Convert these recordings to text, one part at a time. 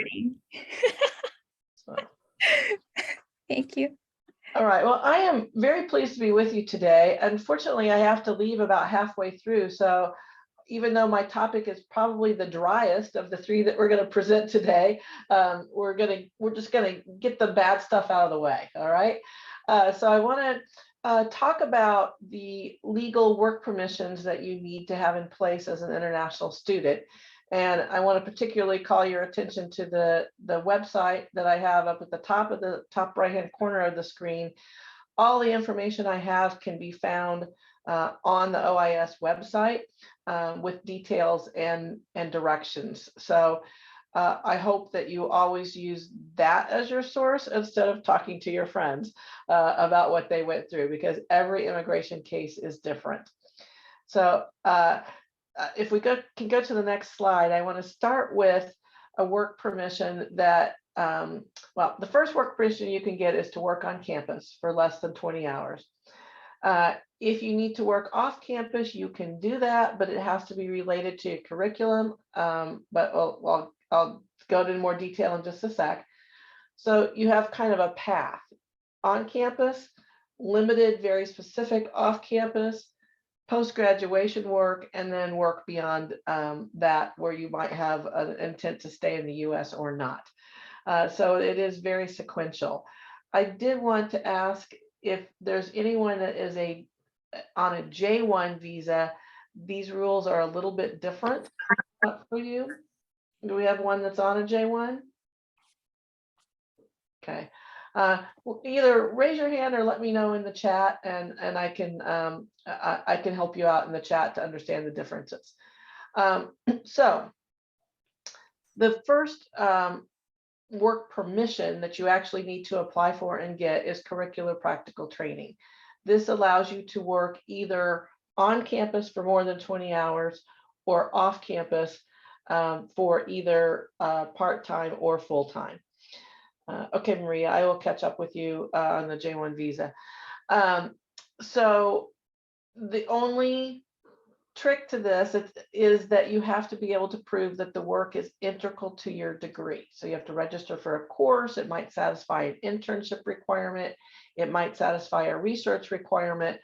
recording. So, Thank you. all right. Well, I am very pleased to be with you today. Unfortunately, I have to leave about halfway through. So even though my topic is probably the driest of the three that we're going to present today, we're just going to get the bad stuff out of the way. All right. So I want to talk about the legal work permissions that you need to have in place as an international student. And I want to particularly call your attention to the website that I have up at the top right-hand corner of the screen. All the information I have can be found on the OIS website with details and directions. So I hope that you always use that as your source instead of talking to your friends about what they went through, because every immigration case is different. So if we can go to the next slide, I want to start with a work permission that, well, the first work permission you can get is to work on campus for less than 20 hours. If you need to work off campus, you can do that, but it has to be related to your curriculum. But I'll go into more detail in just a sec. So you have kind of a path on campus, limited, very specific off campus, post-graduation work, and then work beyond that, where you might have an intent to stay in the US or not. So it is very sequential. I did want to ask if there's anyone that is on a J1 visa. These rules are a little bit different for you. Do we have one that's on a J1? Okay. Either raise your hand or let me know in the chat, and I can help you out in the chat to understand the differences. So the first work permission that you actually need to apply for and get is curricular practical training. This allows you to work either on campus for more than 20 hours or off campus for either part-time or full-time. Okay, Maria, I will catch up with you on the J1 visa. So the only trick to this is that you have to be able to prove that the work is integral to your degree. So you have to register for a course. It might satisfy an internship requirement. It might satisfy a research requirement.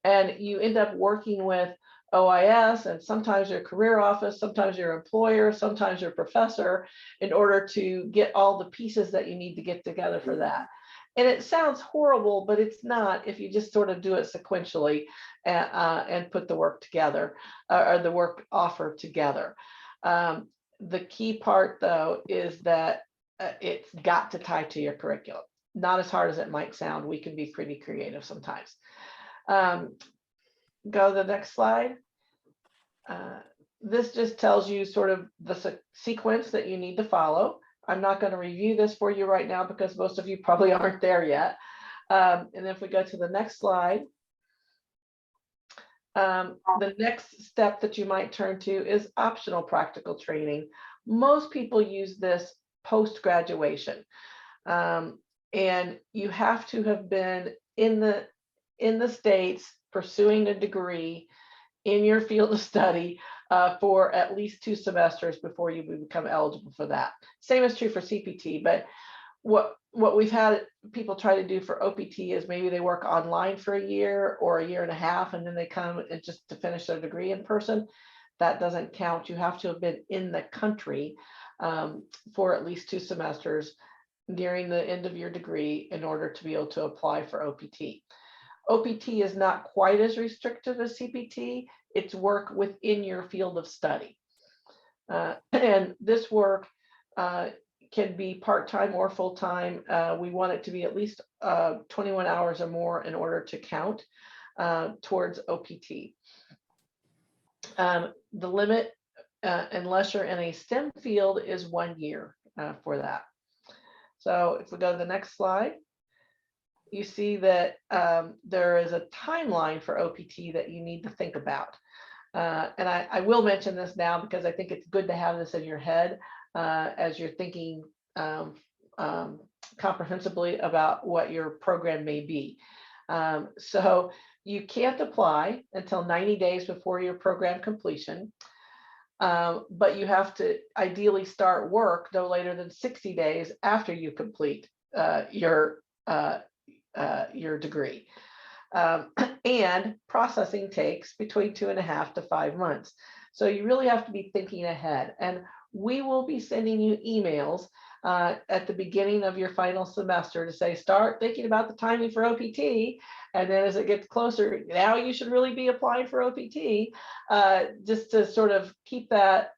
And you end up working with OIS and sometimes your career office, sometimes your employer, sometimes your professor, in order to get all the pieces that you need to get together for that. And it sounds horrible, but it's not if you just sort of do it sequentially and put the work together or the work offer together. The key part, though, is that it's got to tie to your curriculum. Not as hard as it might sound. We can be pretty creative sometimes. Go to the next slide. This just tells you sort of the sequence that you need to follow. I'm not going to review this for you right now because most of you probably aren't there yet. And if we go to the next slide, the next step that you might turn to is optional practical training. Most people use this post-graduation. And you have to have been in the States pursuing a degree in your field of study for at least 2 semesters before you become eligible for that. Same is true for CPT, but what we've had people try to do for OPT is maybe they work online for a year or a year and a half, and then they come and just to finish their degree in person. That doesn't count. You have to have been in the country for at least 2 semesters nearing the end of your degree in order to be able to apply for OPT. OPT is not quite as restrictive as CPT. It's work within your field of study. And this work can be part-time or full-time. We want it to be at least 21 hours or more in order to count towards OPT. The limit, unless you're in a STEM field, is 1 year for that. So if we go to the next slide, you see that there is a timeline for OPT that you need to think about. And I will mention this now because I think it's good to have this in your head as you're thinking comprehensively about what your program may be. So you can't apply until 90 days before your program completion. but you have to ideally start work no later than 60 days after you complete your degree. And processing takes between 2.5 to 5 months. So you really have to be thinking ahead. And we will be sending you emails at the beginning of your final semester to say, start thinking about the timing for OPT. And then as it gets closer, now you should really be applying for OPT, just to sort of keep that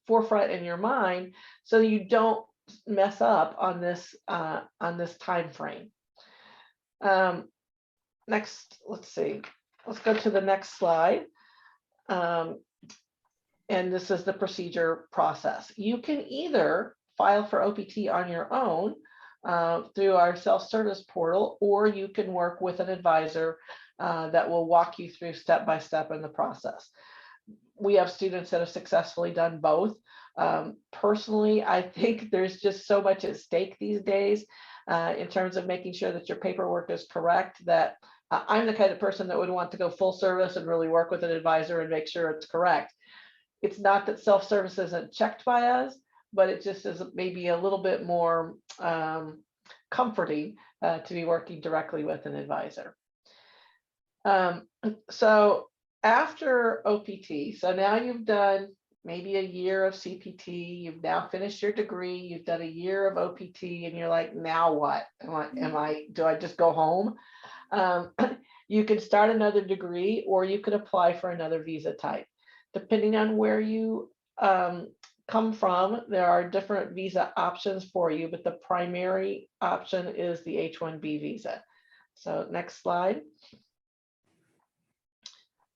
forefront in your mind so you don't mess up on this time frame. Next, let's see, let's go to the next slide. And this is the procedure process. You can either file for OPT on your own through our self-service portal, or you can work with an advisor that will walk you through step by step in the process. We have students that have successfully done both. Personally, I think there's just so much at stake these days in terms of making sure that your paperwork is correct, that I'm the kind of person that would want to go full service and really work with an advisor and make sure it's correct. It's not that self-service isn't checked by us, but it just is maybe a little bit more comforting to be working directly with an advisor. So after OPT, so now you've done maybe a year of CPT, you've now finished your degree, you've done a year of OPT, and you're like, now what? Do I just go home? You can start another degree, or you could apply for another visa type. Depending on where you come from, there are different visa options for you, but the primary option is the H-1B visa. So next slide.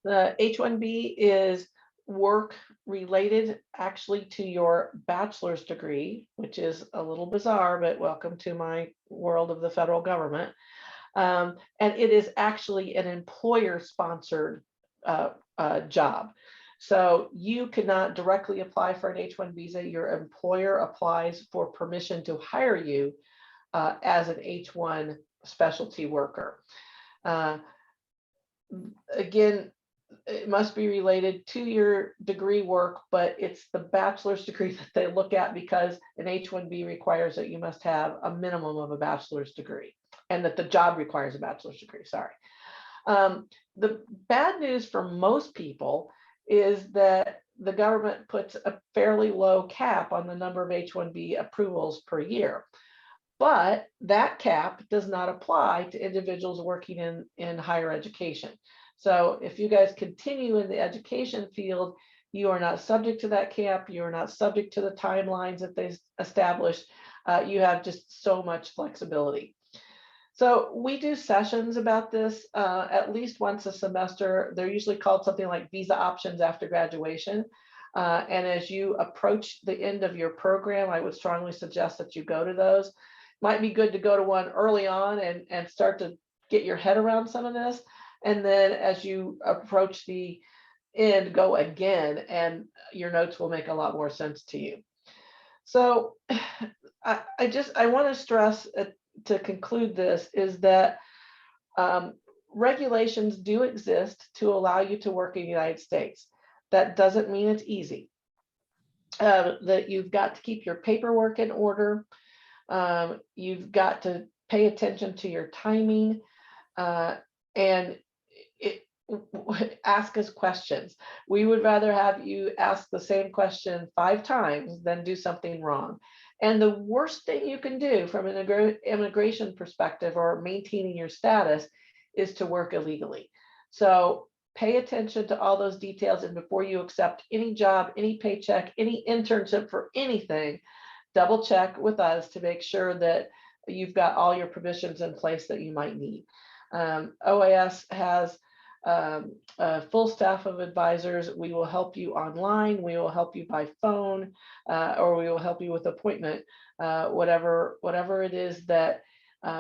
The H-1B is work related actually to your bachelor's degree, which is a little bizarre, but welcome to my world of the federal government. And it is actually an employer-sponsored job. So you cannot directly apply for an H-1 visa. Your employer applies for permission to hire you as an H-1 specialty worker. Again, it must be related to your degree work, but it's the bachelor's degree that they look at, because an H-1B requires that you must have a minimum of a bachelor's degree, and that the job requires a bachelor's degree, sorry. The bad news for most people is that the government puts a fairly low cap on the number of H-1B approvals per year. But that cap does not apply to individuals working in higher education. So if you guys continue in the education field, you are not subject to that cap. You are not subject to the timelines that they established. You have just so much flexibility. So we do sessions about this at least once a semester. They're usually called something like visa options after graduation. And as you approach the end of your program, I would strongly suggest that you go to those. Might be good to go to one early on and start to get your head around some of this. And then as you approach the end, go again, and your notes will make a lot more sense to you. So I want to stress to conclude this is that regulations do exist to allow you to work in the United States. That doesn't mean it's easy. That you've got to keep your paperwork in order. You've got to pay attention to your timing, and ask us questions. We would rather have you ask the same question 5 times than do something wrong. And the worst thing you can do from an immigration perspective or maintaining your status is to work illegally. So pay attention to all those details, and before you accept any job, any paycheck, any internship for anything, double check with us to make sure that you've got all your permissions in place that you might need. OAS has a full staff of advisors. We will help you online, we will help you by phone, or we will help you with appointment, whatever it is that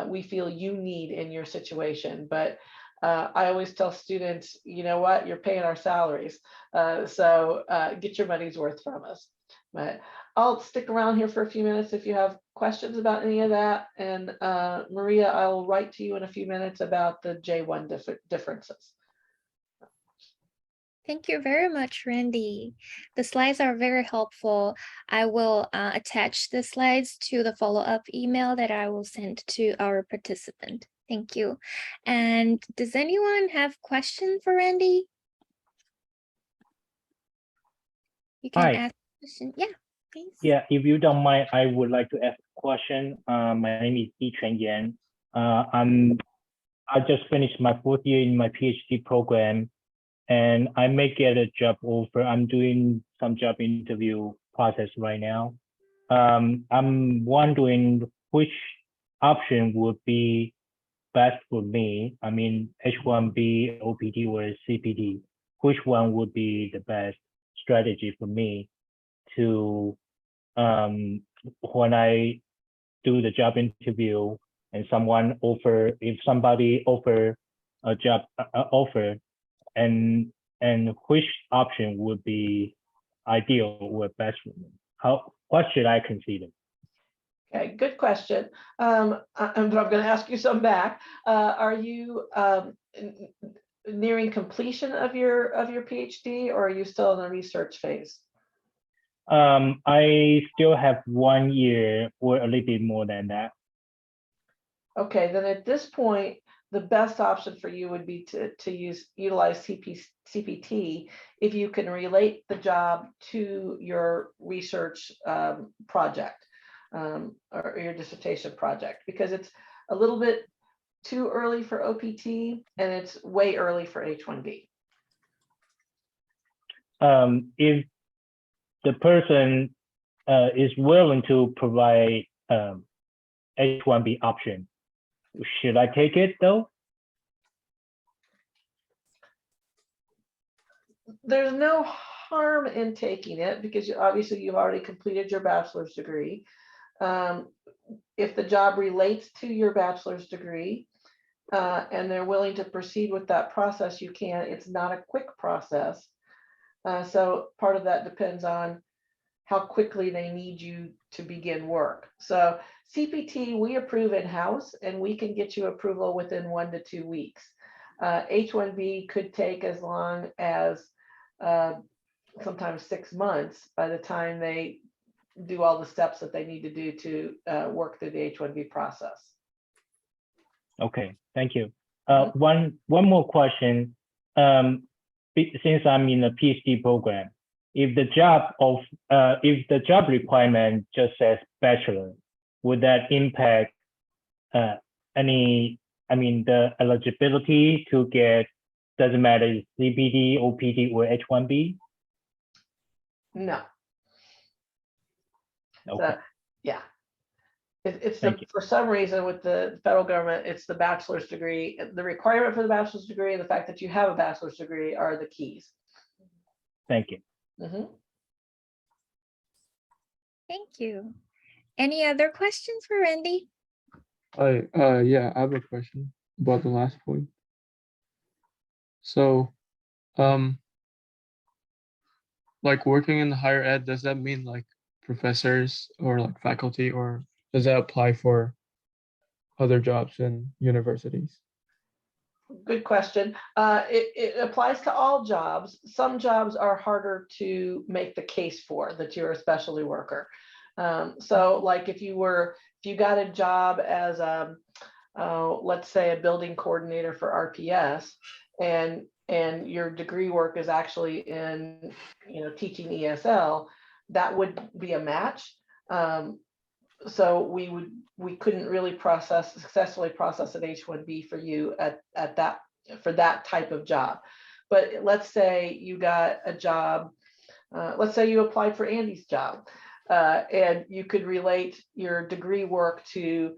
we feel you need in your situation. But I always tell students, you know what, you're paying our salaries, so get your money's worth from us. But I'll stick around here for a few minutes if you have questions about any of that. And Maria, I'll write to you in a few minutes about the J1 differences. Thank you very much, Randy. The slides are very helpful. I will attach the slides to the follow-up email that I will send to our participant. Thank you. And does anyone have question for Randy? You can Hi. ask a question. Yeah, please. Yeah, if you don't mind, I would like to ask a question. My name is Yichuan Yan. I just finished my 4th year in my PhD program, and I may get a job offer. I'm doing some job interview process right now. I'm wondering which option would be best for me. I mean, H1B, OPT, or CPT. Which one would be the best strategy for me to when I do the job interview and if somebody offer a job offer, and which option would be ideal or best for me? What should I consider? Okay, good question. But I'm going to ask you some back. Are you nearing completion of your PhD, or are you still in the research phase? I still have 1 year or a little bit more than that. Okay, then at this point, the best option for you would be to utilize CPT if you can relate the job to your research project or your dissertation project, because it's a little bit too early for OPT and it's way early for H1B. If the person is willing to provide H1B option, should I take it though? There's no harm in taking it because obviously you've already completed your bachelor's degree. If the job relates to your bachelor's degree and they're willing to proceed with that process, you can. It's not a quick process. So part of that depends on how quickly they need you to begin work. So CPT, we approve in-house and we can get you approval within 1 to 2 weeks. H1B could take as long as sometimes 6 months by the time they do all the steps that they need to do to work through the H1B process. Okay, thank you. One more question. Since I'm in a PhD program, if the job requirement just says bachelor, would that impact the eligibility to get, doesn't matter if CPT, OPT, or H1B? No. Okay. So, yeah. It's Thank you. for some reason with the federal government, it's the bachelor's degree. The requirement for the bachelor's degree and the fact that you have a bachelor's degree are the keys. Thank you. Thank you. Any other questions for Randy? Yeah, I have a question about the last point. So, like working in higher ed, does that mean like professors or like faculty, or does that apply for other jobs in universities? Good question. It applies to all jobs. Some jobs are harder to make the case for that you're a specialty worker. So like if you got a job as let's say a building coordinator for RPS and your degree work is actually in teaching ESL, that would be a match. So we couldn't really successfully process an H1B for you for that type of job. But let's say you got a job, let's say you applied for Andy's job, and you could relate your degree work to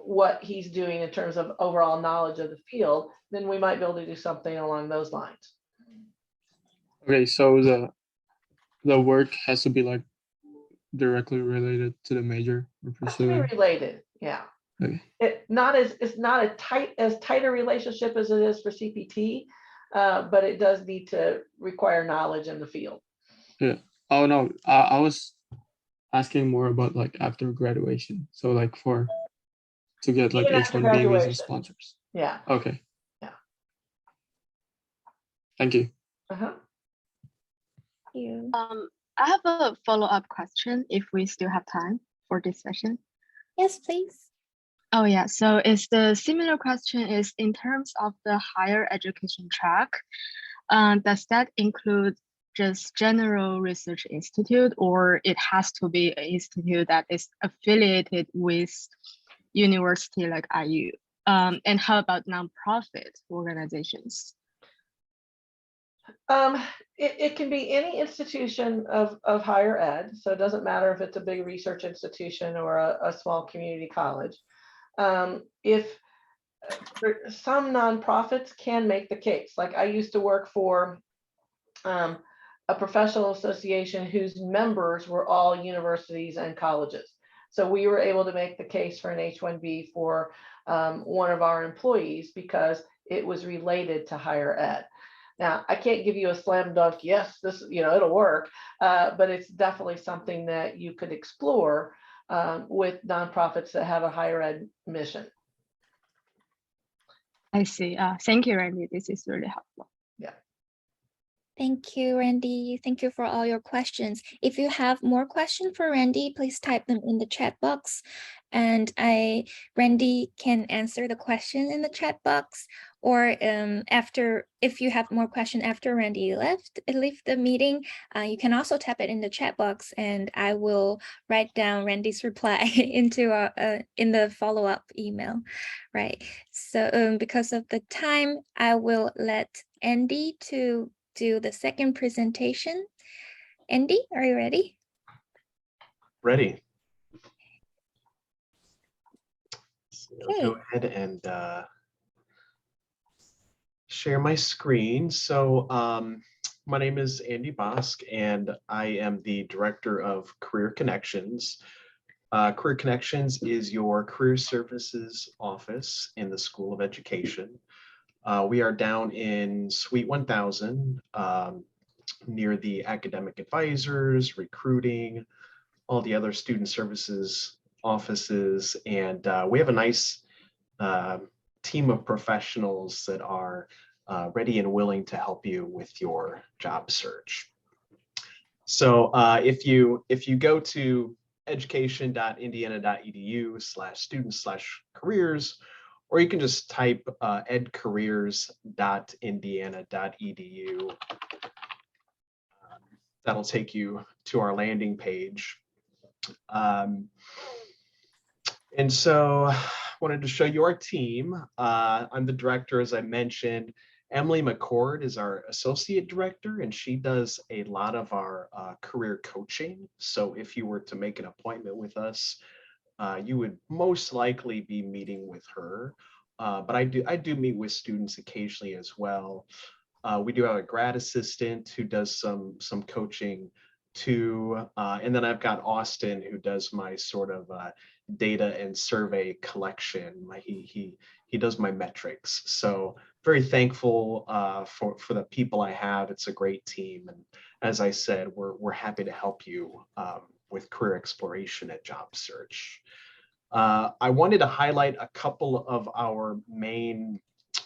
what he's doing in terms of overall knowledge of the field, then we might be able to do something along those lines. Okay, so the work has to be like directly related to the major we're pursuing. Related, yeah. Okay. It's not as tight a relationship as it is for CPT, but it does need to require knowledge in the field. Yeah. Oh no, I was asking more about like after graduation. So like to get like H1B visa sponsors. Yeah. Okay. Yeah. Thank you. Uh-huh. Thank you. I have a follow-up question if we still have time for this session. Yes, please. Oh yeah, so is the similar question is in terms of the higher education track, does that include just general research institute, or it has to be an institute that is affiliated with university like IU? And how about nonprofit organizations? It can be any institution of higher ed, so it doesn't matter if it's a big research institution or a small community college. If some nonprofits can make the case, like I used to work for a professional association whose members were all universities and colleges. So we were able to make the case for an H-1B for one of our employees because it was related to higher ed. Now, I can't give you a slam dunk, yes, this, it'll work, but it's definitely something that you could explore with nonprofits that have a higher ed mission. I see. Thank you, Randy. This is really helpful. Thank you, Randy. Thank you for all your questions. If you have more questions for Randy, please type them in the chat box, and Randy can answer the question in the chat box. Or if you have more questions after Randy leave the meeting, you can also type it in the chat box, and I will write down Randy's reply into in the follow-up email. Right. So because of the time, I will let Andy to do the second presentation. Andy, are you ready? Ready. So Okay. I'll go ahead and share my screen. So my name is Andy Bosk, and I am the Director of Career Connections. Career Connections is your career services office in the School of Education. We are down in Suite 1000, near the academic advisors, recruiting, all the other student services offices, and we have a nice team of professionals that are ready and willing to help you with your job search. So if you go to education.indiana.edu/students/careers, or you can just type edcareers.indiana.edu. That'll take you to our landing page. And so I wanted to show you our team. I'm the director, as I mentioned. Emily McCord is our associate director, and she does a lot of our career coaching. So if you were to make an appointment with us, you would most likely be meeting with her. But I do meet with students occasionally as well. We do have a grad assistant who does some coaching too. And then I've got Austin, who does my sort of data and survey collection. He does my metrics. So very thankful for the people I have. It's a great team. And as I said, we're happy to help you with career exploration at job search. I wanted to highlight a couple of our main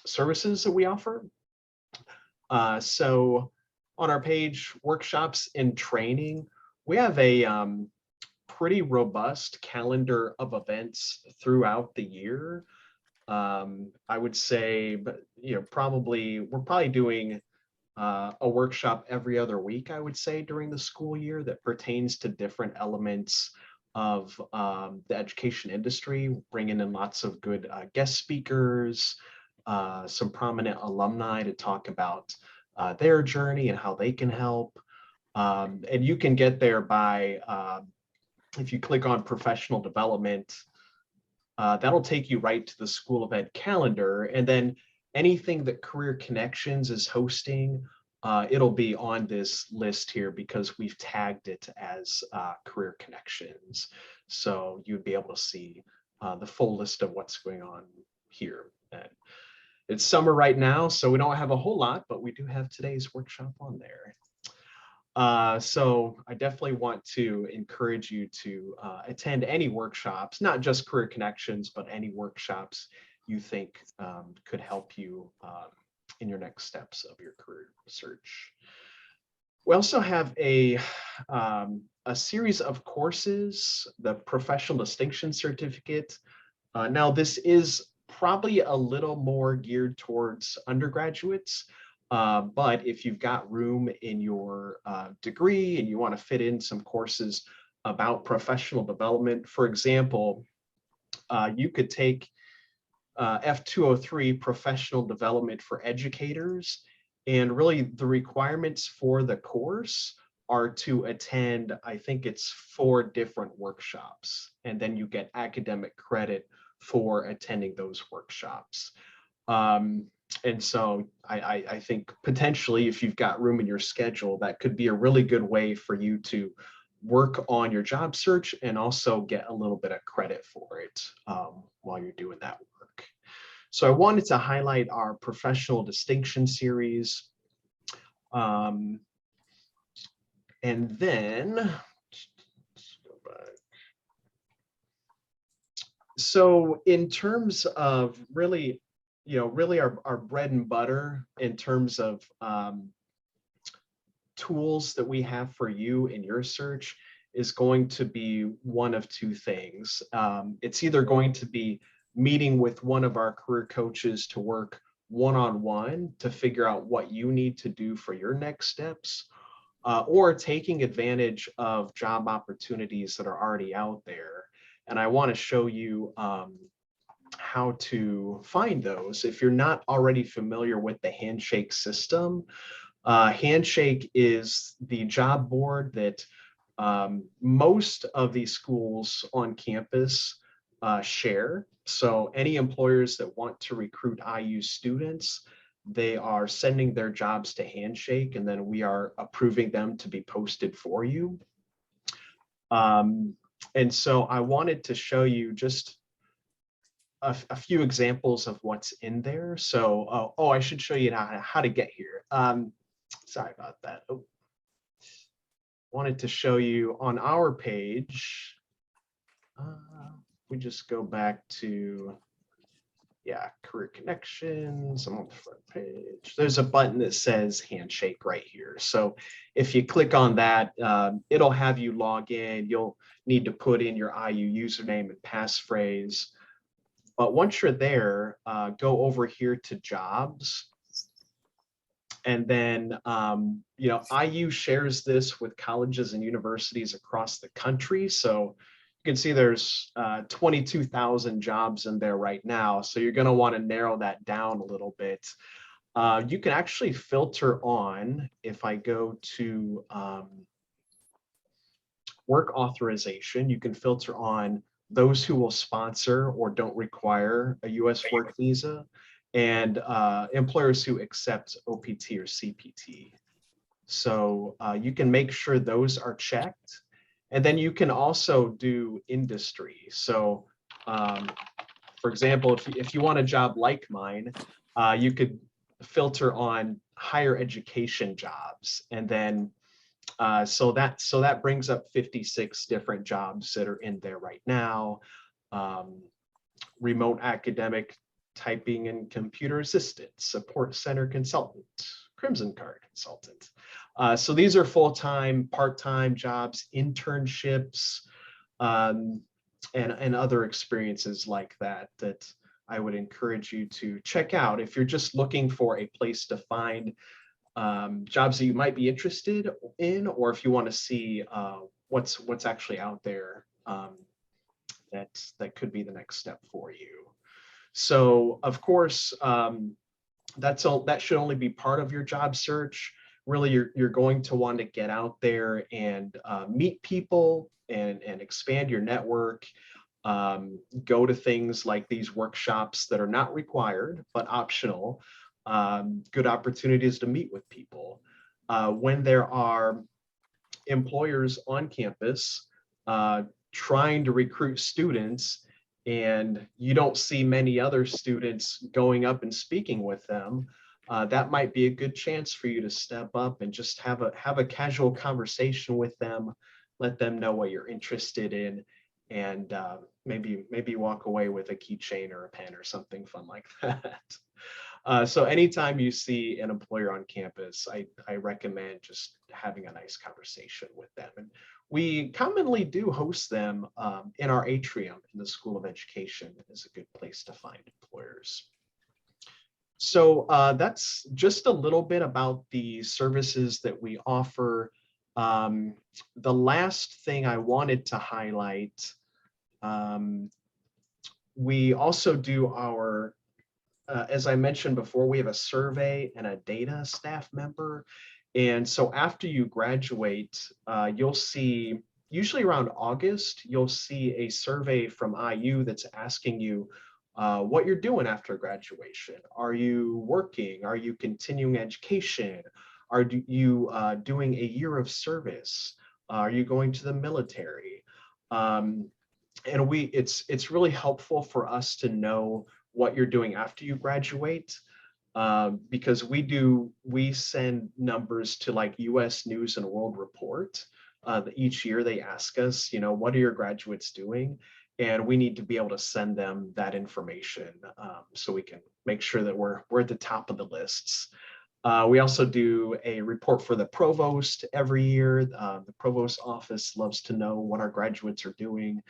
services that we offer. So on our page, workshops and training, we have a pretty robust calendar of events throughout the year. I would say, but we're probably doing a workshop every other week, I would say, during the school year that pertains to different elements of the education industry, bringing in lots of good guest speakers, some prominent alumni to talk about their journey and how they can help. And you can get there by, if you click on professional development, that'll take you right to the School of Ed calendar. And then anything that Career Connections is hosting, it'll be on this list here because we've tagged it as Career Connections. So you'd be able to see the full list of what's going on here. And it's summer right now, so we don't have a whole lot, but we do have today's workshop on there. So I definitely want to encourage you to attend any workshops, not just Career Connections, but any workshops you think could help you in your next steps of your career search. We also have a series of courses, the Professional Distinction Certificate. Now, this is probably a little more geared towards undergraduates, but if you've got room in your degree and you want to fit in some courses about professional development, for example, you could take F203 Professional Development for Educators, and really the requirements for the course are to attend, I think it's 4 different workshops, and then you get academic credit for attending those workshops. And so I think potentially if you've got room in your schedule, that could be a really good way for you to work on your job search and also get a little bit of credit for it while you're doing that work. So I wanted to highlight our professional distinction series. And then, go back. So in terms of really, really our bread and butter in terms of tools that we have for you in your search is going to be one of 2 things. It's either going to be meeting with one of our career coaches to work one-on-one to figure out what you need to do for your next steps, or taking advantage of job opportunities that are already out there. And I want to show you how to find those. If you're not already familiar with the Handshake system, Handshake is the job board that most of these schools on campus share. So any employers that want to recruit IU students, they are sending their jobs to Handshake, and then we are approving them to be posted for you. And so I wanted to show you just a few examples of what's in there. So, I should show you how to get here. Sorry about that. Oh. Wanted to show you on our page. We just go back to, career connections. I'm on the front page. There's a button that says Handshake right here. So if you click on that, it'll have you log in. You'll need to put in your IU username and passphrase. But once you're there, go over here to jobs. And then, IU shares this with colleges and universities across the country. So you can see there's 22,000 jobs in there right now. So you're going to want to narrow that down a little bit. You can actually filter on, if I go to work authorization, you can filter on those who will sponsor or don't require a U.S. work visa, and employers who accept OPT or CPT. So you can make sure those are checked. And then you can also do industry. So for example, if you want a job like mine, you could filter on higher education jobs. And then so that brings up 56 different jobs that are in there right now. Remote academic typing and computer assistant, support center consultant, Crimson Card consultant. So these are full-time, part-time jobs, internships, and other experiences like that I would encourage you to check out if you're just looking for a place to find jobs that you might be interested in, or if you want to see what's actually out there that could be the next step for you. So of course, that should only be part of your job search. Really, you're going to want to get out there and meet people and expand your network. Go to things like these workshops that are not required, but optional. Good opportunities to meet with people. When there are employers on campus trying to recruit students, and you don't see many other students going up and speaking with them, that might be a good chance for you to step up and just have a casual conversation with them, let them know what you're interested in, and maybe walk away with a keychain or a pen or something fun like that. So anytime you see an employer on campus, I recommend just having a nice conversation with them. And we commonly do host them in our atrium in the School of Education. Is a good place to find employers. So that's just a little bit about the services that we offer. The last thing I wanted to highlight, we also do our, as I mentioned before, we have a survey and a data staff member. And so after you graduate, you'll see, usually around August, you'll see a survey from IU that's asking you what you're doing after graduation. Are you working? Are you continuing education? Are you doing a year of service? Are you going to the military? And it's really helpful for us to know what you're doing after you graduate, because we send numbers to like US News and World Report. Each year they ask us, what are your graduates doing? And we need to be able to send them that information so we can make sure that we're at the top of the lists. We also do a report for the provost every year. The provost office loves to know what our graduates are doing.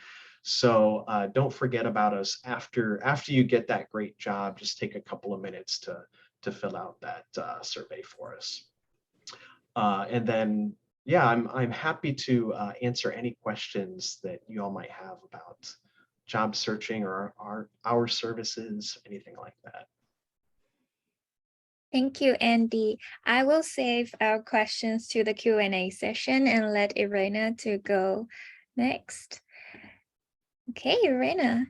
So don't forget about us after you get that great job. Just take a couple of minutes to fill out that survey for us. And then, yeah, I'm happy to answer any questions that you all might have about job searching or our services, anything like that. Thank you, Andy. I will save our questions to the Q&A session and let Irena to go next. Okay, Irena.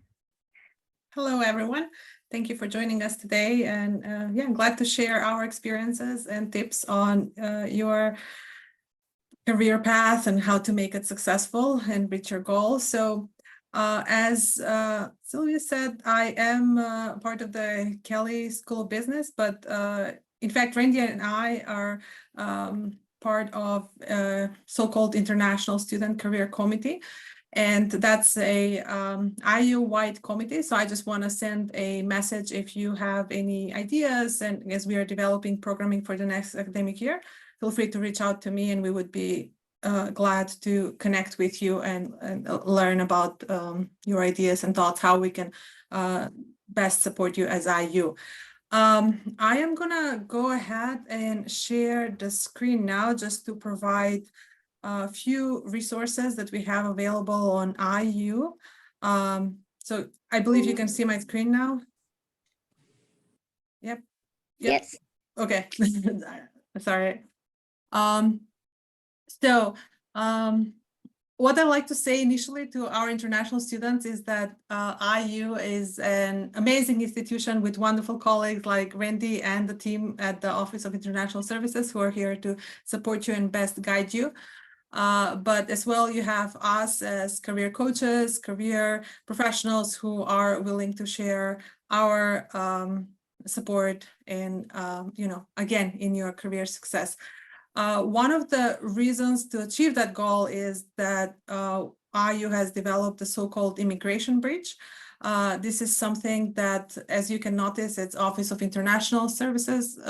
Hello, everyone. Thank you for joining us today. And yeah, I'm glad to share our experiences and tips on your career path and how to make it successful and reach your goals. So as Sylvia said, I am part of the Kelley School of Business, but in fact, Randy and I are part of a so-called International Student Career Committee. And that's a IU-wide committee. So I just want to send a message if you have any ideas, and as we are developing programming for the next academic year, feel free to reach out to me and we would be glad to connect with you and learn about your ideas and thoughts, how we can best support you as IU. I am gonna go ahead and share the screen now just to provide a few resources that we have available on IU. So I believe you can see my screen now. Yep. Yes. Okay. Sorry. What I'd like to say initially to our international students is that IU is an amazing institution with wonderful colleagues like Randy and the team at the Office of International Services who are here to support you and best guide you. But as well, you have us as career coaches, career professionals who are willing to share our support and, again, in your career success. One of the reasons to achieve that goal is that IU has developed the so-called immigration bridge. This is something that, as you can notice, it's Office of International Services.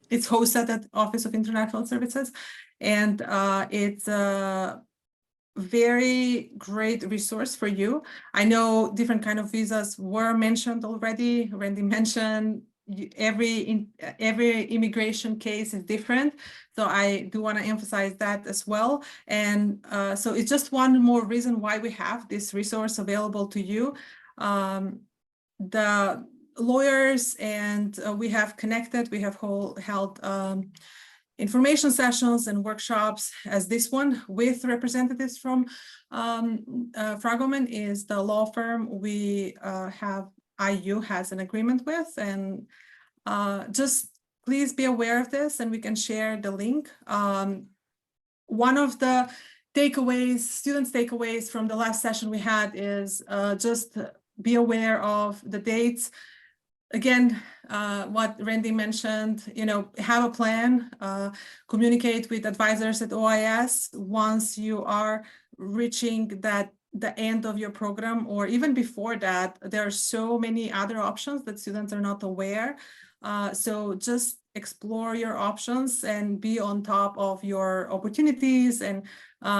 It's hosted at Office of International Services, and it's a very great resource for you. I know different kind of visas were mentioned already. Randy mentioned every immigration case is different, so I do want to emphasize that as well. And so it's just one more reason why we have this resource available to you. The lawyers and we have connected, we have held information sessions and workshops as this one with representatives from Fragomen is the law firm we have IU has an agreement with, and just please be aware of this and we can share the link. One of the students' takeaways from the last session we had is just be aware of the dates. Again, what Randy mentioned, have a plan, communicate with advisors at OIS once you are reaching that the end of your program or even before that, there are so many other options that students are not aware. So just explore your options and be on top of your opportunities. And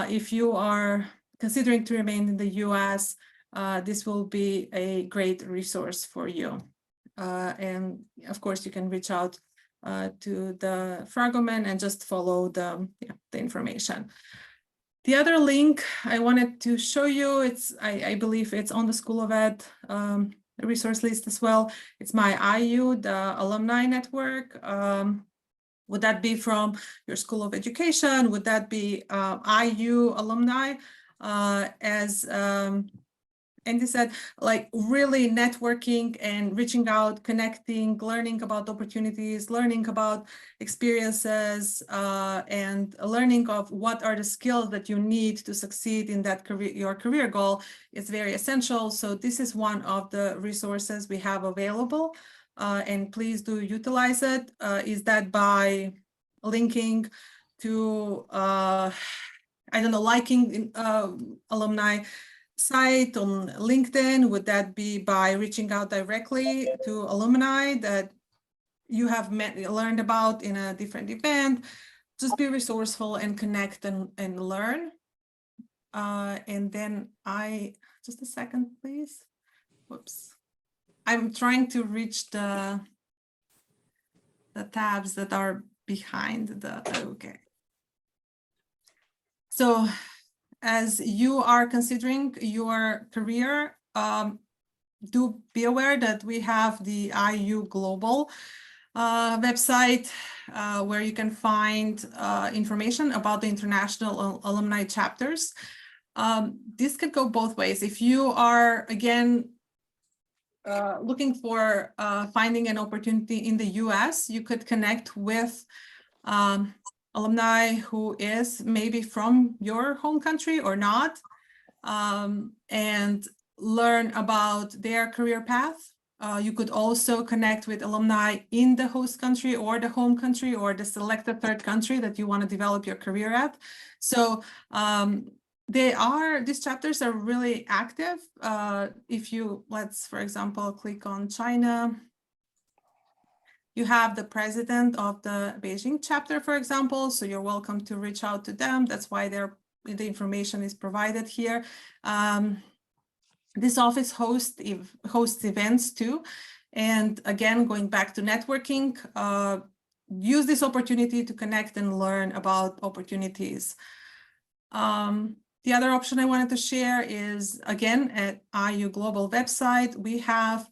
if you are considering to remain in the US, this will be a great resource for you. And of course, you can reach out to the Fragomen and just follow the information. The other link I wanted to show you, I believe it's on the School of Ed resource list as well. It's my IU, the alumni network. Would that be from your School of Education? Would that be IU alumni? As Andy said, like really networking and reaching out, connecting, learning about opportunities, learning about experiences, and learning of what are the skills that you need to succeed in that career, your career goal is very essential. So this is one of the resources we have available, and please do utilize it. Is that by linking to, I don't know, liking alumni site on LinkedIn? Would that be by reaching out directly to alumni that you have learned about in a different event? Just be resourceful and connect and learn. And then just a second, please. Whoops. I'm trying to reach the tabs that are behind the, okay. So as you are considering your career, do be aware that we have the IU Global website where you can find information about the international alumni chapters. This could go both ways. If you are, again, looking for finding an opportunity in the US, you could connect with alumni who is maybe from your home country or not, and learn about their career path. You could also connect with alumni in the host country or the home country or the selected third country that you want to develop your career at. So these chapters are really active. If you, let's, for example, click on China, you have the president of the Beijing chapter, for example, so you're welcome to reach out to them. That's why the information is provided here. This office hosts events too. And again, going back to networking, use this opportunity to connect and learn about opportunities. The other option I wanted to share is, again, at IU Global website, we have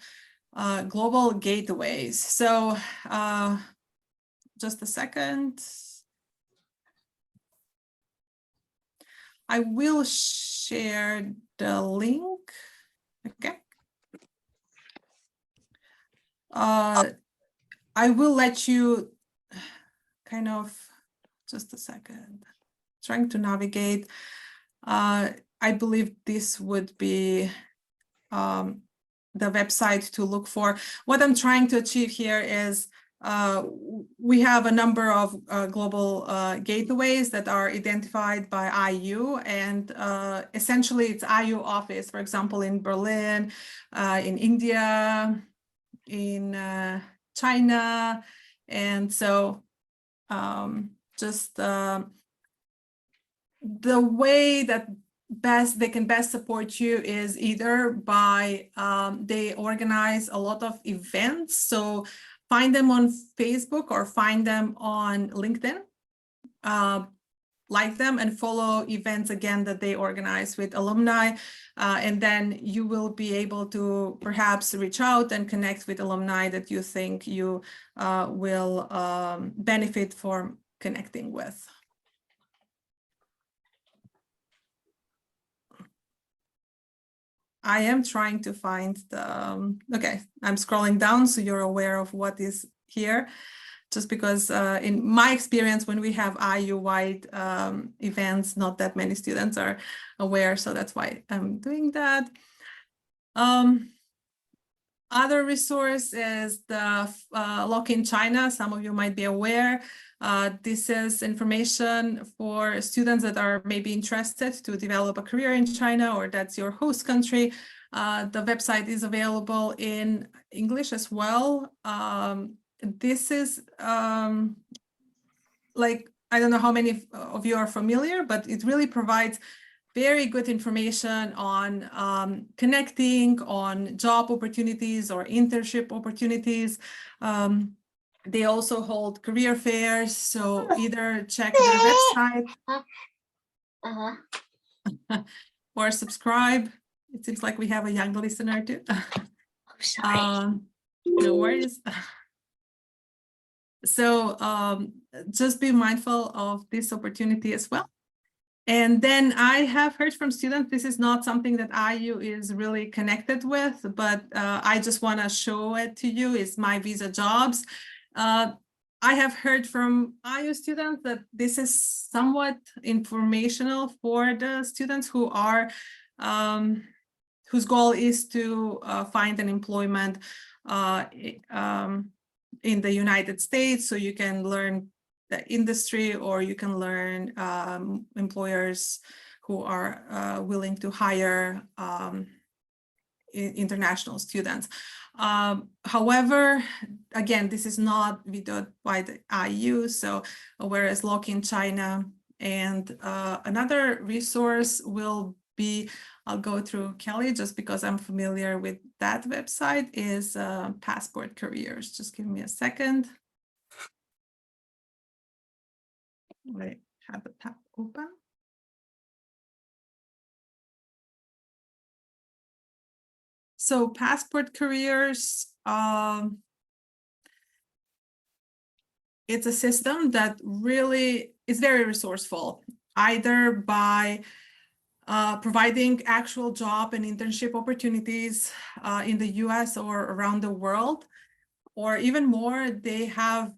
global gateways. So just a second. I will share the link. Okay. I will let you kind of, just a second, trying to navigate. I believe this would be the website to look for. What I'm trying to achieve here is we have a number of global gateways that are identified by IU, and essentially it's IU office, for example, in Berlin, in India, in China. And so just the way that they can best support you is either by they organize a lot of events, so find them on Facebook or find them on LinkedIn, like them and follow events again that they organize with alumni, and then you will be able to perhaps reach out and connect with alumni that you think you will benefit from connecting with. I am trying to find the, okay, I'm scrolling down so you're aware of what is here, just because in my experience, when we have IU-wide events, not that many students are aware, so that's why I'm doing that. Other resource is the Lock in China. Some of you might be aware. This is information for students that are maybe interested to develop a career in China, or that's your host country. The website is available in English as well. This is like, I don't know how many of you are familiar, but it really provides very good information on connecting, on job opportunities or internship opportunities. They also hold career fairs, so either check their website or subscribe. It seems like we have a young listener too. No worries. So just be mindful of this opportunity as well. And then I have heard from students, this is not something that IU is really connected with, but I just want to show it to you, is My Visa Jobs. I have heard from IU students that this is somewhat informational for the students who are, whose goal is to find an employment in the United States, so you can learn the industry, or you can learn employers who are willing to hire international students. However, again, this is not vetoed by the IU, so whereas Lock in China, and another resource will be, I'll go through Kelly just because I'm familiar with that website, is Passport Careers. Just give me a second. I have the tab open. So Passport Careers, it's a system that really is very resourceful, either by providing actual job and internship opportunities in the US or around the world, or even more, they have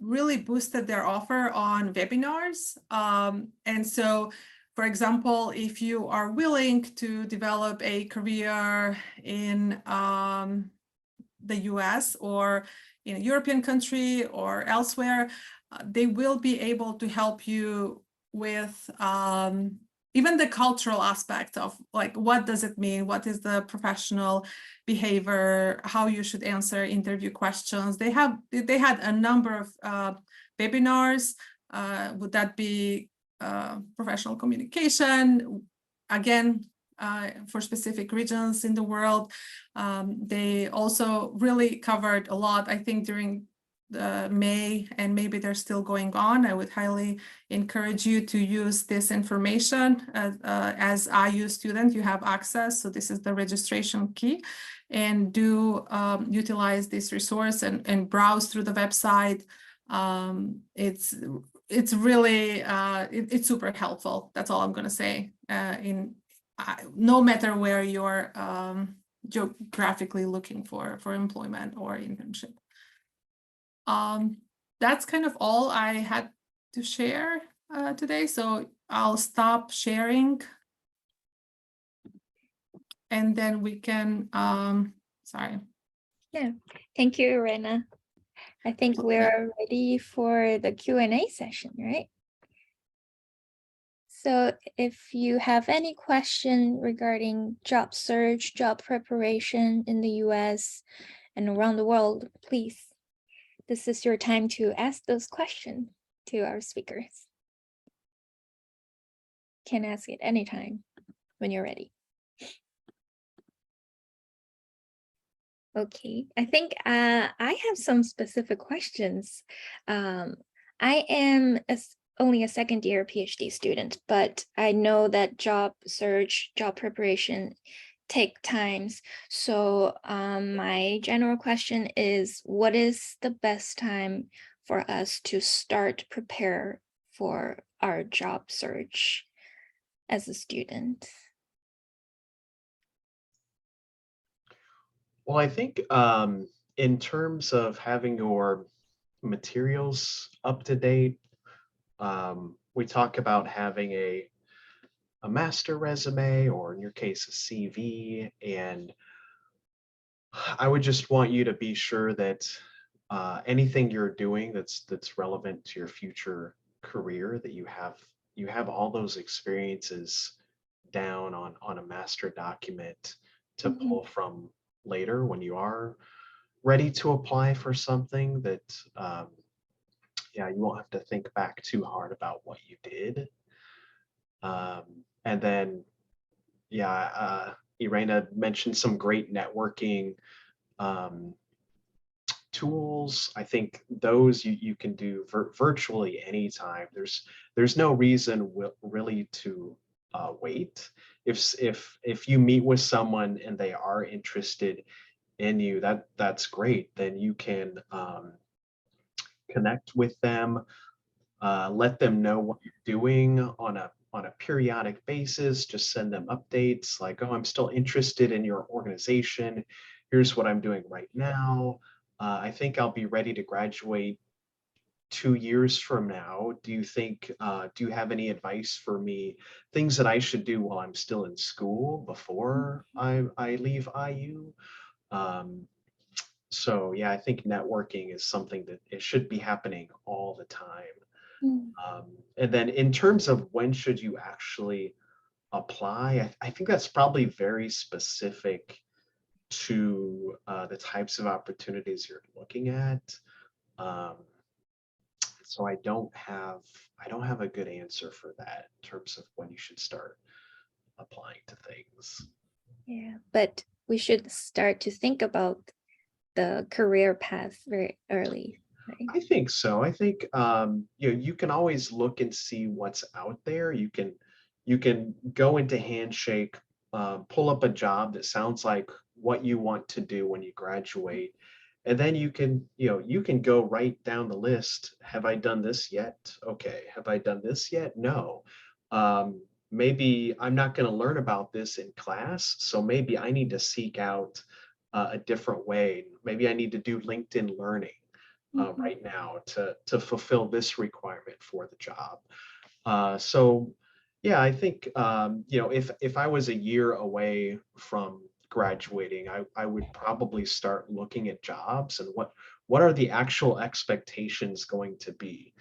really boosted their offer on webinars. And so, for example, if you are willing to develop a career in the US or in a European country or elsewhere, they will be able to help you with even the cultural aspect of, like, what does it mean? What is the professional behavior? How you should answer interview questions? They had a number of webinars. Would that be professional communication? Again, for specific regions in the world. They also really covered a lot, I think, during the May, and maybe they're still going on. I would highly encourage you to use this information. As IU student, you have access, so this is the registration key, and do utilize this resource and browse through the website. It's really it's super helpful. That's all I'm going to say. No matter where you're geographically looking for employment or internship. That's kind of all I had to share today. So I'll stop sharing, and then we can, sorry. Yeah, thank you, Irena. I think we're ready for the Q&A session, right? So if you have any question regarding job search, job preparation in the US and around the world, please, this is your time to ask those questions to our speakers. Can ask it anytime when you're ready. Okay, I think I have some specific questions. I am only a second-year PhD student, but I know that job search, job preparation take times. So my general question is, what is the best time for us to start prepare for our job search as a student? Well, I think in terms of having your materials up to date, we talk about having a master resume, or in your case, a CV. And I would just want you to be sure that anything you're doing that's relevant to your future career, that you have all those experiences down on a master document to Mhm. pull from later when you are ready to apply for something, that yeah, you won't have to think back too hard about what you did. And then yeah, Irena mentioned some great networking um, tools. I think those you can do virtually anytime. There's no reason really to wait. If you meet with someone and they are interested in you, that's great. Then you can connect with them, let them know what you're doing on a periodic basis. Just send them updates like, oh, I'm still interested in your organization. Here's what I'm doing right now. I think I'll be ready to graduate 2 years from now. Do you think, do you have any advice for me? Things that I should do while I'm still in school before I leave IU? Um, so yeah, I think networking is something that it should be happening all the time. Mm. And then in terms of when should you actually apply, I think that's probably very specific to the types of opportunities you're looking at. Um, so I don't have a good answer for that in terms of when you should start applying to things. Yeah, but we should start to think about the career path very early, right? I think so. I think you know, you can always look and see what's out there. You can go into Handshake, pull up a job that sounds like what you want to do when you graduate, and then you can go right down the list. Have I done this yet? Okay. Have I done this yet? No. Maybe I'm not going to learn about this in class, so maybe I need to seek out a different way. Maybe I need to do LinkedIn Learning Mhm. right now to fulfill this requirement for the job. So yeah, I think you know, if I was a year away from graduating, I would probably start looking at jobs and what are the actual expectations going to be.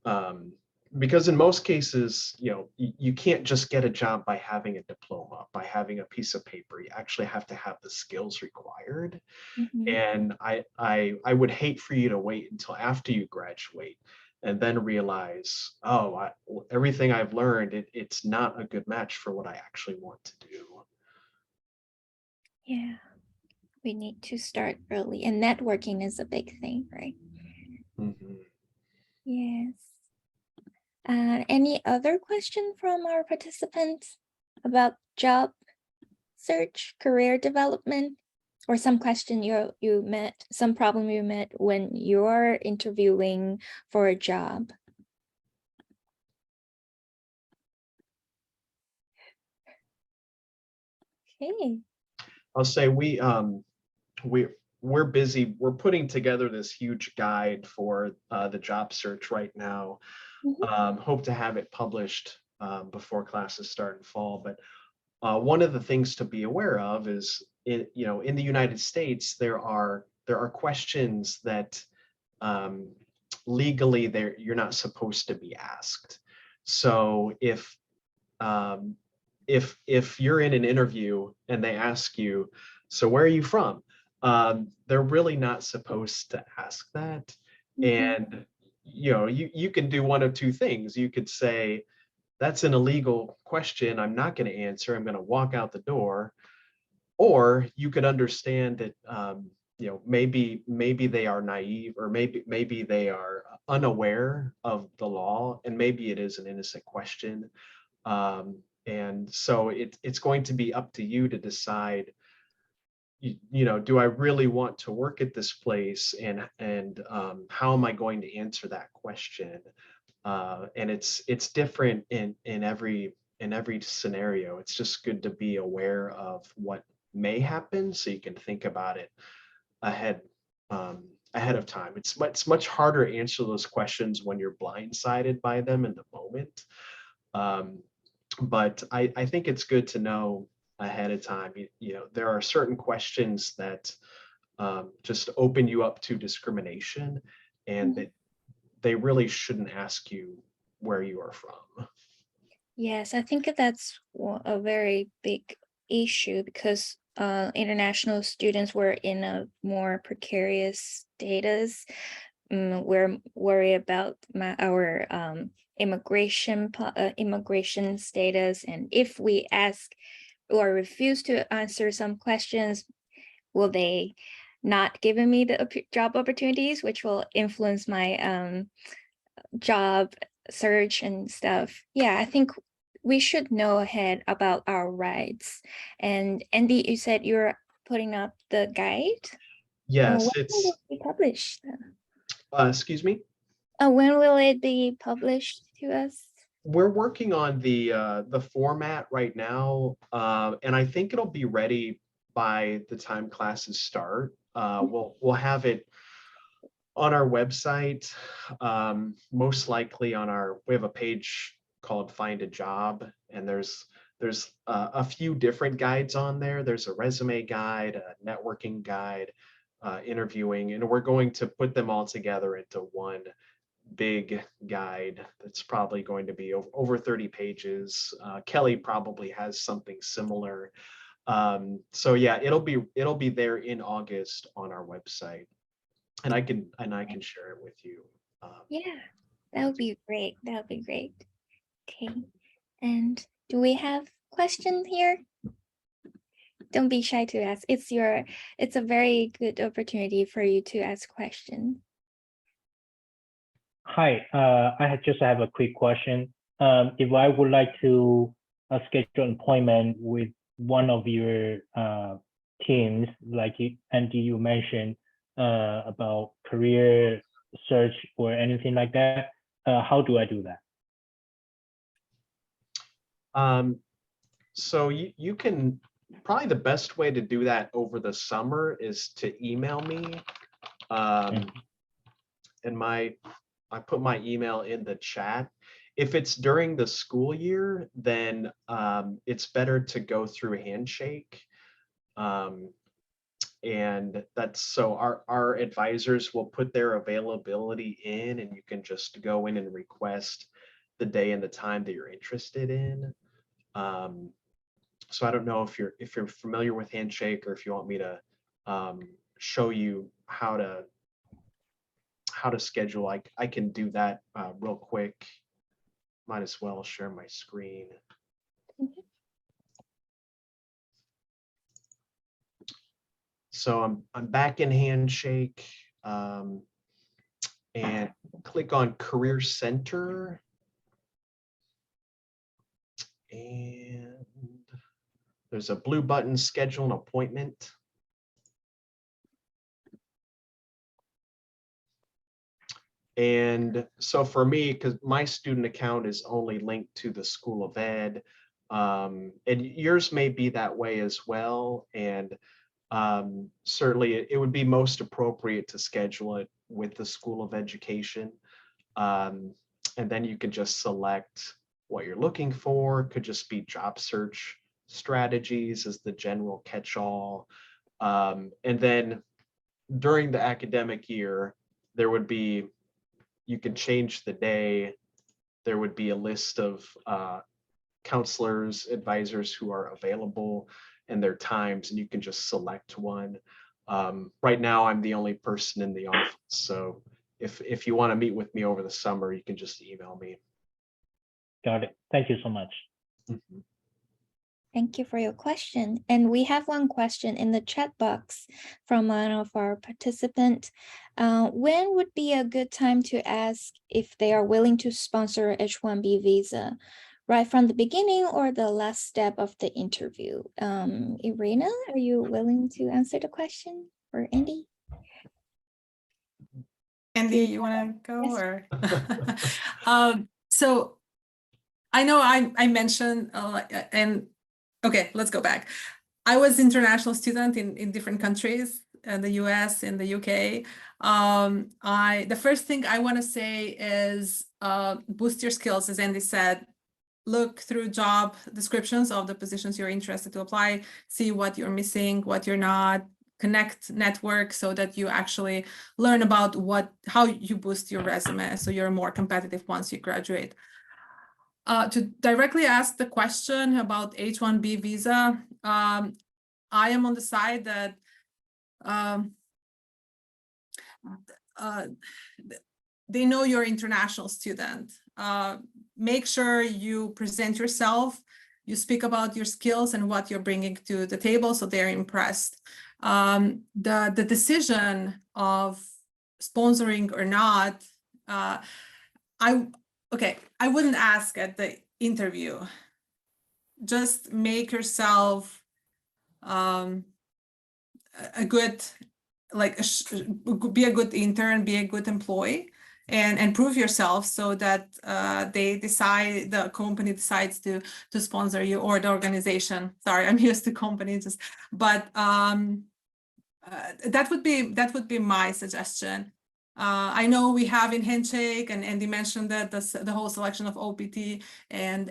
Um, because in most cases, you know, you can't just get a job by having a diploma, by having a piece of paper. You actually have to have the skills required. Mhm. And I would hate for you to wait until after you graduate and then realize, oh, everything I've learned, it's not a good match for what I actually want to do. Yeah, we need to start early, and networking is a big thing, right? Mhm. Yes. Any other question from our participants about job search, career development, or some question you met, some problem you met when you're interviewing for a job? Okay. I'll say we we're busy. We're putting together this huge guide for the job search right now. Mhm. Hope to have it published before classes start in fall. But one of the things to be aware of is, you know, in the United States, there are questions that um, legally you're not supposed to be asked. So um, if you're in an interview and they ask you, so where are you from? They're really not supposed to ask that. Mhm. And you know, you can do one of two things. You could say, that's an illegal question. I'm not going to answer. I'm going to walk out the door. Or you could understand that you know, maybe they are naive, or maybe they are unaware of the law, and maybe it is an innocent question. And so it's going to be up to you to decide, you know, do I really want to work at this place, and how am I going to answer that question? And it's different in every scenario. It's just good to be aware of what may happen so you can think about it ahead ahead of time. It's much harder to answer those questions when you're blindsided by them in the moment. Um, but I think it's good to know ahead of time. You know, there are certain questions that just open you up to discrimination, and that they really shouldn't ask you where you are from. Yes, I think that's a very big issue because international students were in a more precarious status. We're worried about our immigration status, and if we ask or refuse to answer some questions, will they not giving me the job opportunities, which will influence my job search and stuff. Yeah, I think we should know ahead about our rights. And Andy, you said you're putting up the guide. Yes, When it's, will it be published? excuse me. When will it be published to us? We're working on the format right now, and I think it'll be ready by the time classes start. We'll have it on our website, most likely on we have a page called Find a Job, and there's a few different guides on there. There's a resume guide, a networking guide, interviewing, and we're going to put them all together into one big guide that's probably going to be over 30 pages. Kelly probably has something similar. So yeah, it'll be there in August on our website, and I can share it with you. Yeah, that would be great. That would be great. Okay. And do we have questions here? Don't be shy to ask. It's a very good opportunity for you to ask questions. Hi, I just have a quick question. If I would like to schedule an appointment with one of your teams, like Andy, you mentioned about career search or anything like that, how do I do that? So you can, probably the best way to do that over the summer is to email me. And I put my email in the chat. If it's during the school year, then it's better to go through Handshake. And that's so our advisors will put their availability in, and you can just go in and request the day and the time that you're interested in. So I don't know if you're familiar with Handshake, or if you want me to show you how to schedule. I can do that real quick. Might as well share my screen. So I'm back in Handshake, and click on Career Center, and there's a blue button, Schedule an Appointment. And so for me, because my student account is only linked to the School of Ed, and yours may be that way as well. And certainly it would be most appropriate to schedule it with the School of Education. And then you can just select what you're looking for. It could just be job search strategies as the general catch-all. And then during the academic year, there would be, you can change the day. There would be a list of counselors, advisors who are available and their times, and you can just select one. Right now, I'm the only person in the office. So if you want to meet with me over the summer, you can just email me. Got it. Thank you so much. Mm-hmm. Thank you for your question. And we have one question in the chat box from one of our participants. When would be a good time to ask if they are willing to sponsor H-1B visa? Right from the beginning or the last step of the interview? Irina, are you willing to answer the question, or Andy? Andy, you want to go? Yes. Or so I know I mentioned and okay, let's go back. I was international student in different countries, the US and the UK. The first thing I want to say is boost your skills, as Andy said. Look through job descriptions of the positions you're interested to apply, see what you're missing, what you're not, connect, network, so that you actually learn about how you boost your resume, so you're more competitive once you graduate. To directly ask the question about H-1B visa, I am on the side that they know you're an international student. Make sure you present yourself, you speak about your skills and what you're bringing to the table, so they're impressed. The decision of sponsoring or not, I wouldn't ask at the interview. Just make yourself a good, be a good intern, be a good employee, and prove yourself, so that the company decides to sponsor you, or the organization. Sorry, I'm used to companies, but that would be my suggestion. I know we have in Handshake, and Andy mentioned that the whole selection of OPT and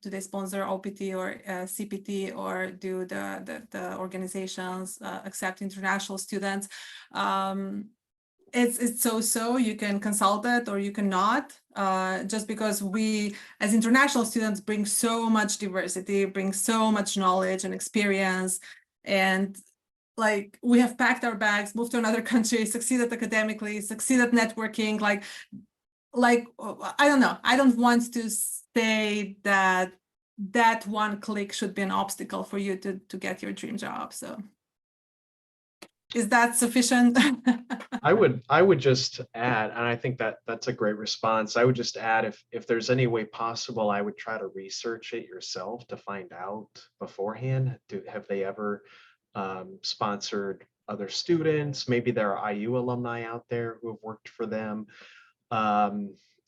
do they sponsor OPT or CPT, or do the organizations accept international students? It's so you can consult it or you cannot, just because we as international students bring so much diversity, bring so much knowledge and experience, and like we have packed our bags, moved to another country, succeeded academically, succeeded networking, like I don't know, I don't want to say that one click should be an obstacle for you to get your dream job. So is that sufficient? I would just add, and I think that's a great response. I would just add, if there's any way possible, I would try to research it yourself to find out beforehand. Have they ever sponsored other students? Maybe there are IU alumni out there who have worked for them.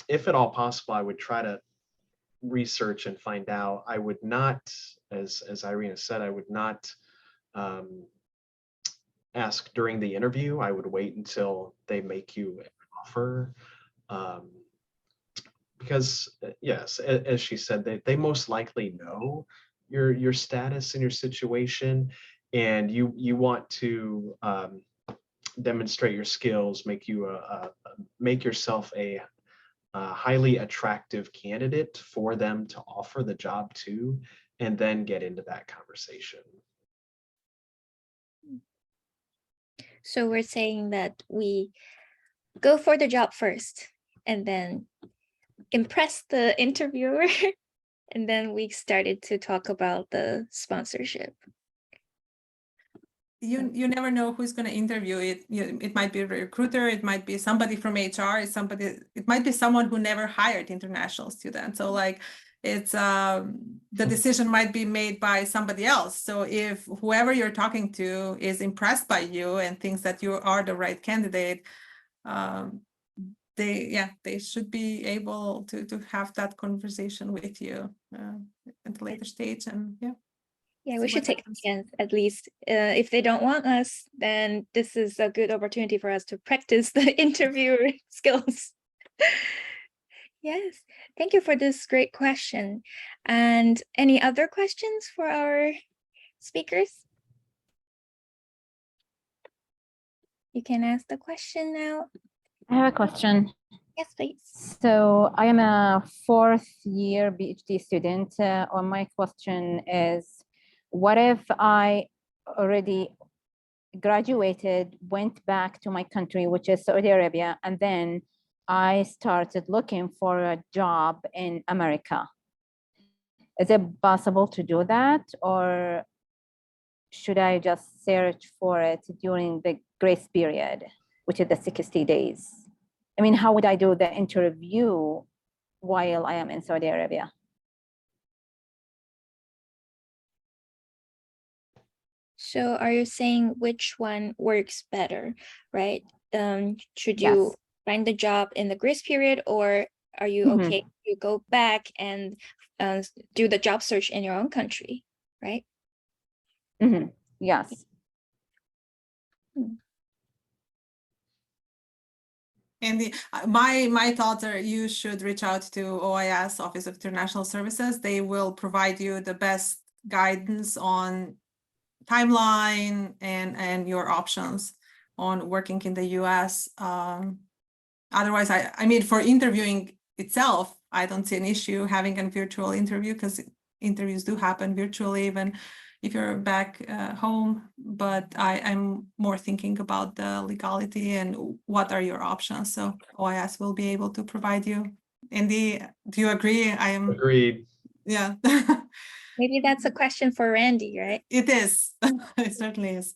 If at all possible, I would try to research and find out. I would not, as Irina said, I would not ask during the interview. I would wait until they make you an offer, because yes, as she said, they most likely know your status and your situation, and you want to demonstrate your skills, make yourself a highly attractive candidate for them to offer the job to, and then get into that conversation. So we're saying that we go for the job first and then impress the interviewer, and then we started to talk about the sponsorship. You never know who's going to interview it. It might be a recruiter, it might be somebody from HR, it might be someone who never hired international students. So like it's the decision might be made by somebody else. So if whoever you're talking to is impressed by you and thinks that you are the right candidate, they should be able to have that conversation with you at a later stage. And Yeah, see we should what take a happens. chance at least. If they don't want us, then this is a good opportunity for us to practice the interviewer skills. Yes, thank you for this great question. And any other questions for our speakers? You can ask the question now. I have a question. Yes, please. So I am a fourth year PhD student. My question is, what if I already graduated, went back to my country, which is Saudi Arabia, and then I started looking for a job in America? Is it possible to do that, or should I just search for it during the grace period, which is the 60 days? I mean, how would I do the interview while I am in Saudi Arabia? So are you saying which one works better, right? Should you Yes. find the job in the grace period, or are you Mhm. okay to go back and do the job search in your own country, right? Mhm. Yes. And my thoughts are you should reach out to OIS, Office of International Services. They will provide you the best guidance on timeline and your options on working in the US. Otherwise, I mean, for interviewing itself, I don't see an issue having a virtual interview because interviews do happen virtually, even if you're back home. But I'm more thinking about the legality and what are your options. So OIS will be able to provide you. Andy, do you agree? I am. Agreed. Yeah. Maybe that's a question for Randy, right? It is. It certainly is.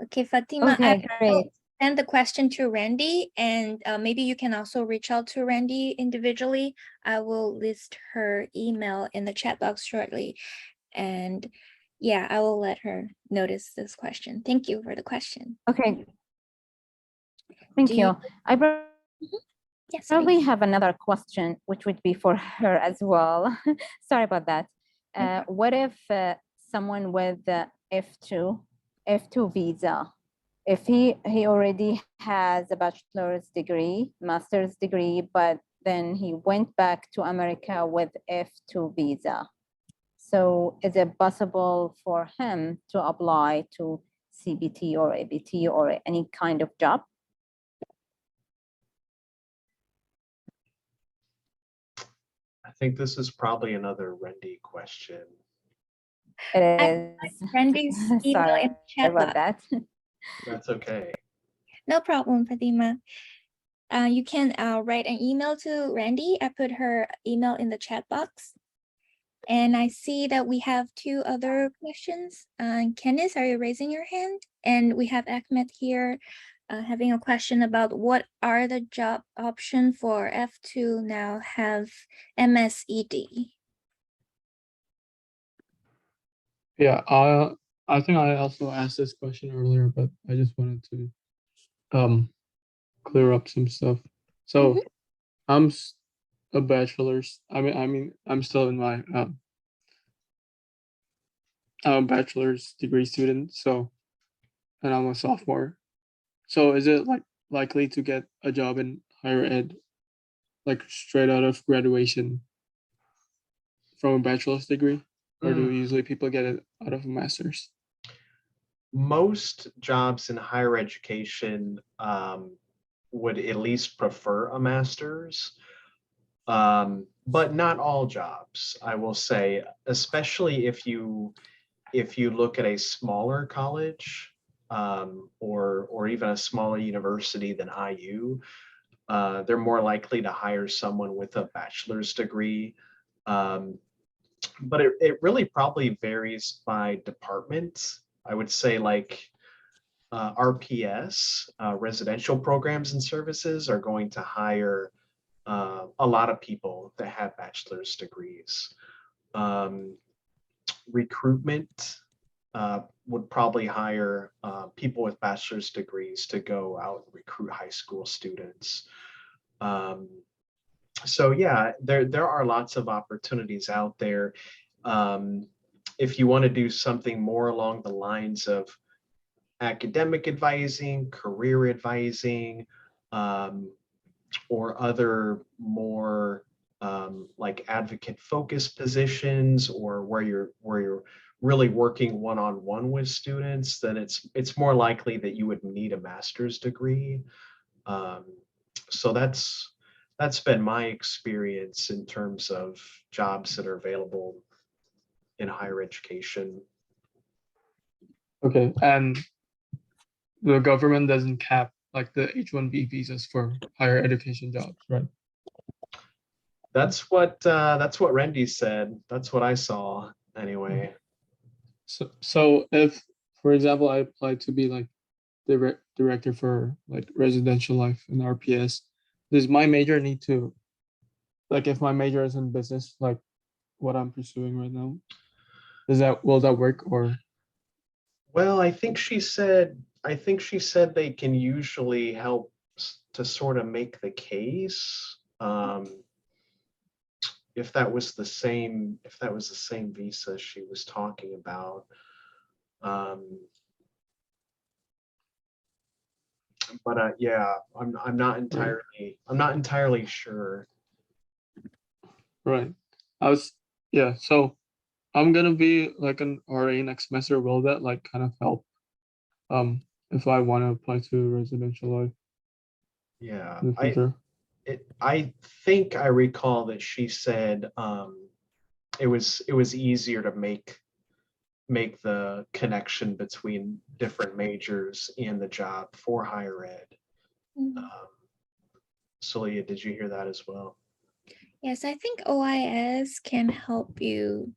Okay, Fatima, I Okay, great. send the question to Randy, and maybe you can also reach out to Randy individually. I will list her email in the chat box shortly. And yeah, I will let her notice this question. Thank you for the question. Okay. Thank Do you. I Yes, probably please. have another question, which would be for her as well. Sorry about that. What if someone with the F2 visa, if he already has a bachelor's degree, master's degree, but then he went back to America with F2 visa. So is it possible for him to apply to CBT or ABT or any kind of job? I think this is probably another Rendy question. It I is. Randy's email Sorry in the chat about box. that. That's okay. No problem, Fatima. You can write an email to Randy. I put her email in the chat box. And I see that we have two other questions. Kenneth, are you raising your hand? And we have Ahmed here having a question about what are the job option for F2 now have MSED? Yeah, I think I also asked this question earlier, but I just wanted to clear up some stuff. So I'm a bachelor's. I mean I'm still in my I'm a bachelor's degree student, so and I'm a sophomore. So is it like likely to get a job in higher ed like straight out of graduation from a bachelor's degree? Or do usually people get it out of a master's? Most jobs in higher education would at least prefer a master's, but not all jobs, I will say, especially if you look at a smaller college or even a smaller university than IU, they're more likely to hire someone with a bachelor's degree. But it really probably varies by department. I would say like RPS, residential programs and services, are going to hire a lot of people that have bachelor's degrees. Recruitment would probably hire people with bachelor's degrees to go out and recruit high school students. So yeah, there are lots of opportunities out there. If you want to do something more along the lines of academic advising, career advising, or other more like advocate focused positions, or where you're really working one-on-one with students, then it's more likely that you would need a master's degree. So that's been my experience in terms of jobs that are available in higher education. Okay, and the government doesn't cap like the H-1B visas for higher education jobs, right? That's what Rendy said. That's what I saw anyway. So if, for example, I applied to be like the director for like residential life in RPS, does my major need to, like if my major is in business, like what I'm pursuing right now, will that work? Or Well, I think she said they can usually help to sort of make the case. If that was the same visa she was talking about. But yeah, I'm not entirely sure. right, I was, yeah, so I'm gonna be like an RA next semester. Will that like kind of help if I want to apply to residential life Yeah, in the future? I think I recall that she said it was easier to make the connection between different majors and the job for higher ed. Mm. Celia, did you hear that as well? Yes, I think OIS can help you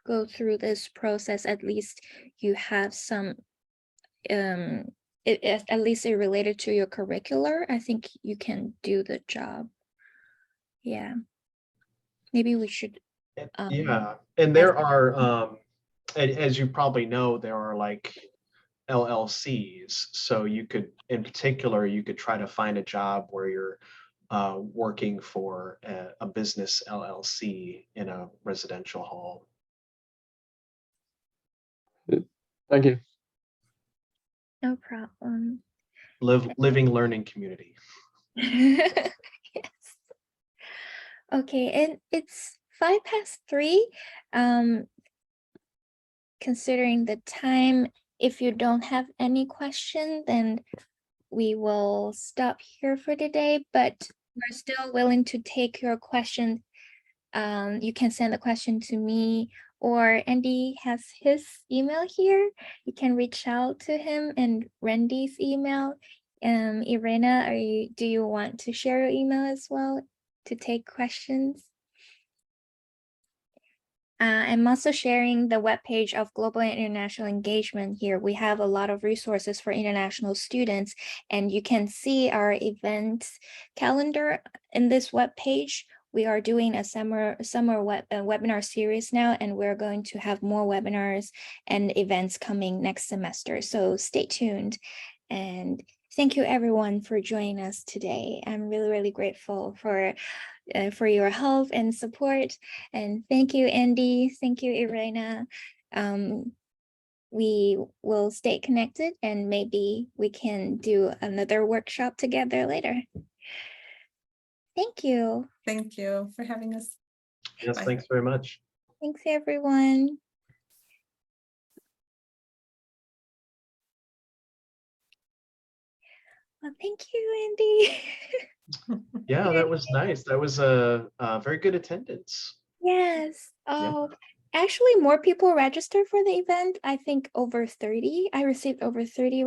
go through this process. At least you have some, at least it related to your curricular. I think you can do the job. Yeah. Maybe we should. Yeah, and there are, as you probably know, there are like LLCs. So you could, in particular, you could try to find a job where you're working for a business LLC in a residential home. Thank you. No problem. Living learning community. Yes. Okay, and it's 3:05. Considering the time, if you don't have any question, then we will stop here for today, but we're still willing to take your question. You can send a question to me, or Andy has his email here. You can reach out to him and Randy's email. Irena, do you want to share your email as well to take questions? I'm also sharing the webpage of Global and International Engagement here. We have a lot of resources for international students, and you can see our events calendar in this webpage. We are doing a summer webinar series now, and we're going to have more webinars and events coming next semester. So stay tuned. And thank you everyone for joining us today. I'm really, really grateful for your help and support. And thank you, Andy. Thank you, Irena. We will stay connected, and maybe we can do another workshop together later. Thank you. Thank you for having us. Yes, Bye. thanks very much. Thanks, everyone. Well, thank you, Andy. Yeah, that was nice. That was a very good attendance. Yes. Oh, actually, more people registered for the event. I think over 30. I received over 30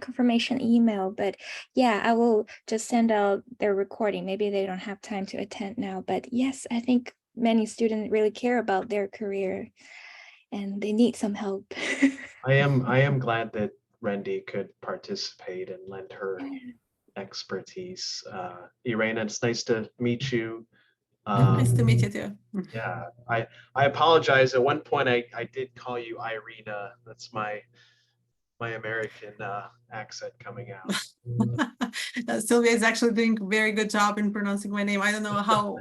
confirmation email, but yeah, I will just send out their recording. Maybe they don't have time to attend now, but yes, I think many students really care about their career and they need some help. I am glad that Randy could participate and lend her expertise. Irena, it's nice to meet you. Nice to meet you too. Yeah, I apologize. At one point, I did call you Irina. That's my American accent coming out. Sylvia is actually doing a very good job in pronouncing my name. I don't know how